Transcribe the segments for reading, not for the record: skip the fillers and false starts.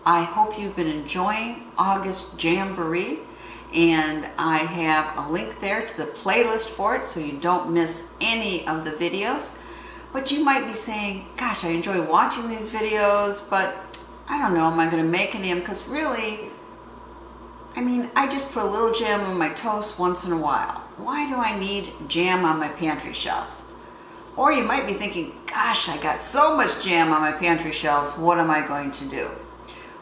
I hope you've been enjoying August JAMboree, and I have a link there to the playlist for it so you don't miss any of the videos. But you might be saying, gosh, I enjoy watching these videos, but I don't know, am I going to make any of them? Because really, I just put a little jam on my toast once in a while. Why do I need jam on my pantry shelves? Or you might be thinking, gosh, I got so much jam on my pantry shelves, what am I going to do?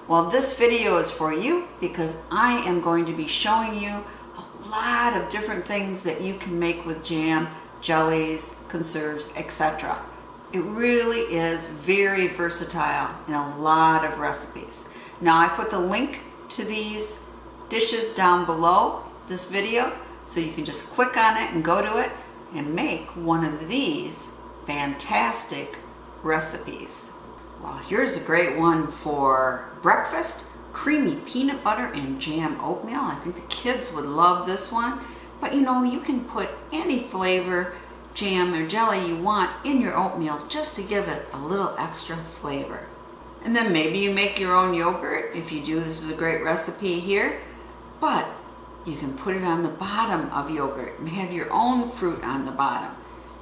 Well, this video is for you because I am going to be showing you a lot of different things that you can make with jam, jellies, conserves, etc. It really is very versatile in a lot of recipes. Now, I put the link to these dishes down below this video, so you can just click on it and go to it and make one of these fantastic recipes. Well, here's a great one for breakfast: creamy peanut butter and jam oatmeal. I think the kids would love this one. But you can put any flavor, jam or jelly you want in your oatmeal just to give it a little extra flavor. And then maybe you make your own yogurt. If you do, this is a great recipe here. But you can put it on the bottom of yogurt and have your own fruit on the bottom.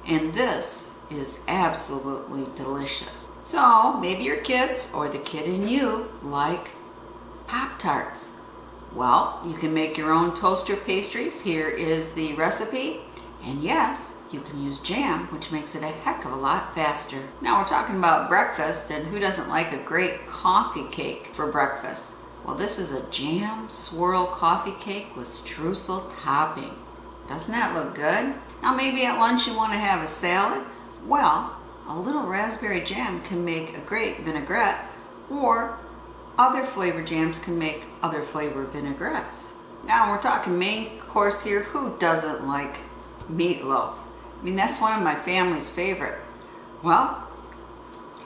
And this is absolutely delicious. So maybe your kids or the kid in you like Pop-Tarts. Well, you can make your own toaster pastries. Here is the recipe. And yes, you can use jam, which makes it a heck of a lot faster. Now we're talking about breakfast, and who doesn't like a great coffee cake for breakfast? Well, this is a jam swirl coffee cake with streusel topping. Doesn't that look good? Now maybe at lunch you want to have a salad. Well, a little raspberry jam can make a great vinaigrette, or other flavor jams can make other flavor vinaigrettes. Now we're talking main course here. Who doesn't like meatloaf? That's one of my family's favorite. Well,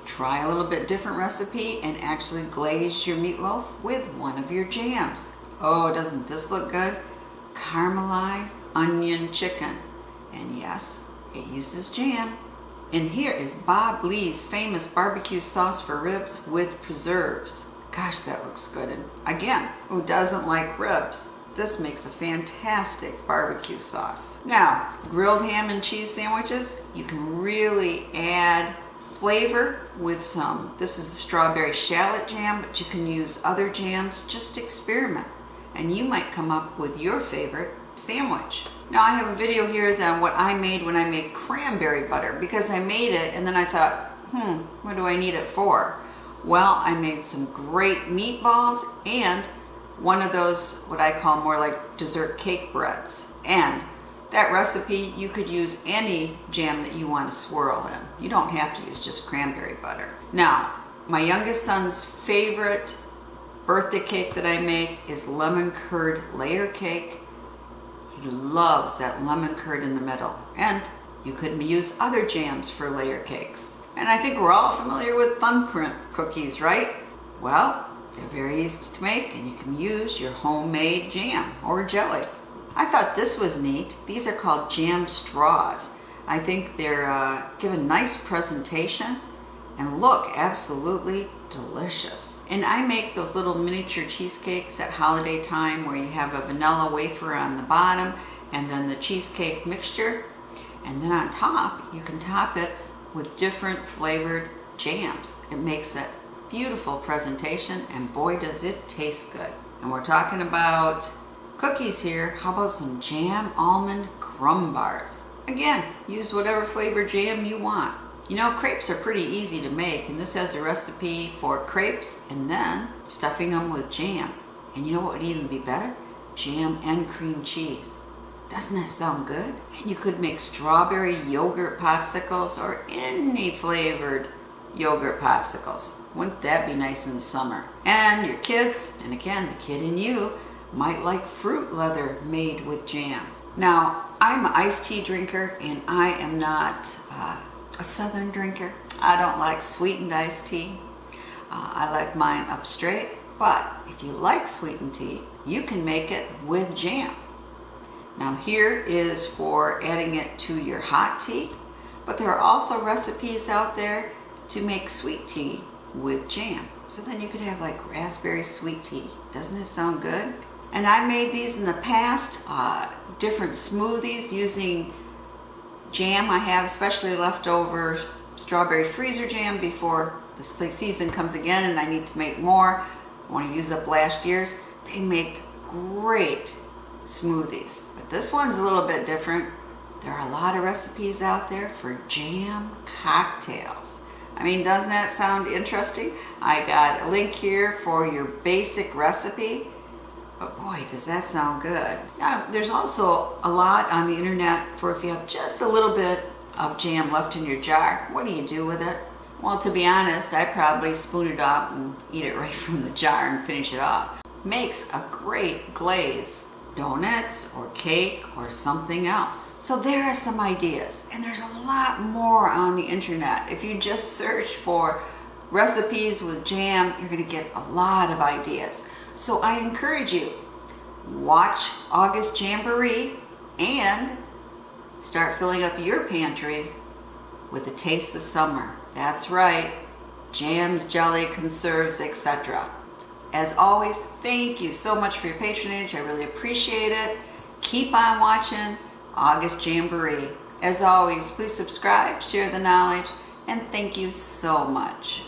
try a little bit different recipe and actually glaze your meatloaf with one of your jams. Oh, doesn't this look good? Caramelized onion chicken. And yes, it uses jam. And here is Bob Lee's famous barbecue sauce for ribs with preserves. Gosh, that looks good. And again, who doesn't like ribs? This makes a fantastic barbecue sauce. Now, grilled ham and cheese sandwiches, you can really add flavor with some. This is the strawberry shallot jam, but you can use other jams. Just experiment, and you might come up with your favorite sandwich. Now, I have a video here on what I made when I made cranberry butter, because I made it and then I thought, what do I need it for? Well, I made some great meatballs and one of those, what I call more like dessert cake breads. And that recipe, you could use any jam that you want to swirl in. You don't have to use just cranberry butter. Now, my youngest son's favorite birthday cake that I make is lemon curd layer cake. He loves that lemon curd in the middle. And you could use other jams for layer cakes. And I think we're all familiar with thumbprint cookies, right? Well, they're very easy to make, and you can use your homemade jam or jelly. I thought this was neat. These are called jam straws. I think they're give a nice presentation and look absolutely delicious. And I make those little miniature cheesecakes at holiday time where you have a vanilla wafer on the bottom and then the cheesecake mixture. And then on top, you can top it with different flavored jams. It makes a beautiful presentation, and boy does it taste good. And we're talking about cookies here. How about some jam almond crumb bars? Again, use whatever flavor jam you want. Crepes are pretty easy to make, and this has a recipe for crepes and then stuffing them with jam. And you know what would even be better? Jam and cream cheese. Doesn't that sound good? And you could make strawberry yogurt popsicles or any flavored yogurt popsicles. Wouldn't that be nice in the summer? And your kids, and again, the kid in you, might like fruit leather made with jam. Now, I'm an iced tea drinker, and I am not a southern drinker. I don't like sweetened iced tea. I like mine up straight. But if you like sweetened tea, you can make it with jam. Now here is for adding it to your hot tea, but there are also recipes out there to make sweet tea with jam. So then you could have like raspberry sweet tea. Doesn't it sound good? And I made these in the past, different smoothies using jam I have, especially leftover strawberry freezer jam before the season comes again and I need to make more. I want to use up last year's. They make great smoothies, but this one's a little bit different. There are a lot of recipes out there for jam cocktails. I mean, doesn't that sound interesting? I got a link here for your basic recipe, but boy, does that sound good. Now, there's also a lot on the internet for if you have just a little bit of jam left in your jar, what do you do with it? Well, to be honest, I probably spoon it up and eat it right from the jar and finish it off. Makes a great glaze, donuts or cake or something else. So there are some ideas, and there's a lot more on the internet. If you just search for recipes with jam, you're going to get a lot of ideas. So I encourage you, watch August JAMboree and start filling up your pantry with the taste of summer. That's right, jams, jelly, conserves, etc. As always, thank you so much for your patronage. I really appreciate it. Keep on watching August JAMboree. As always, please subscribe, share the knowledge, and thank you so much.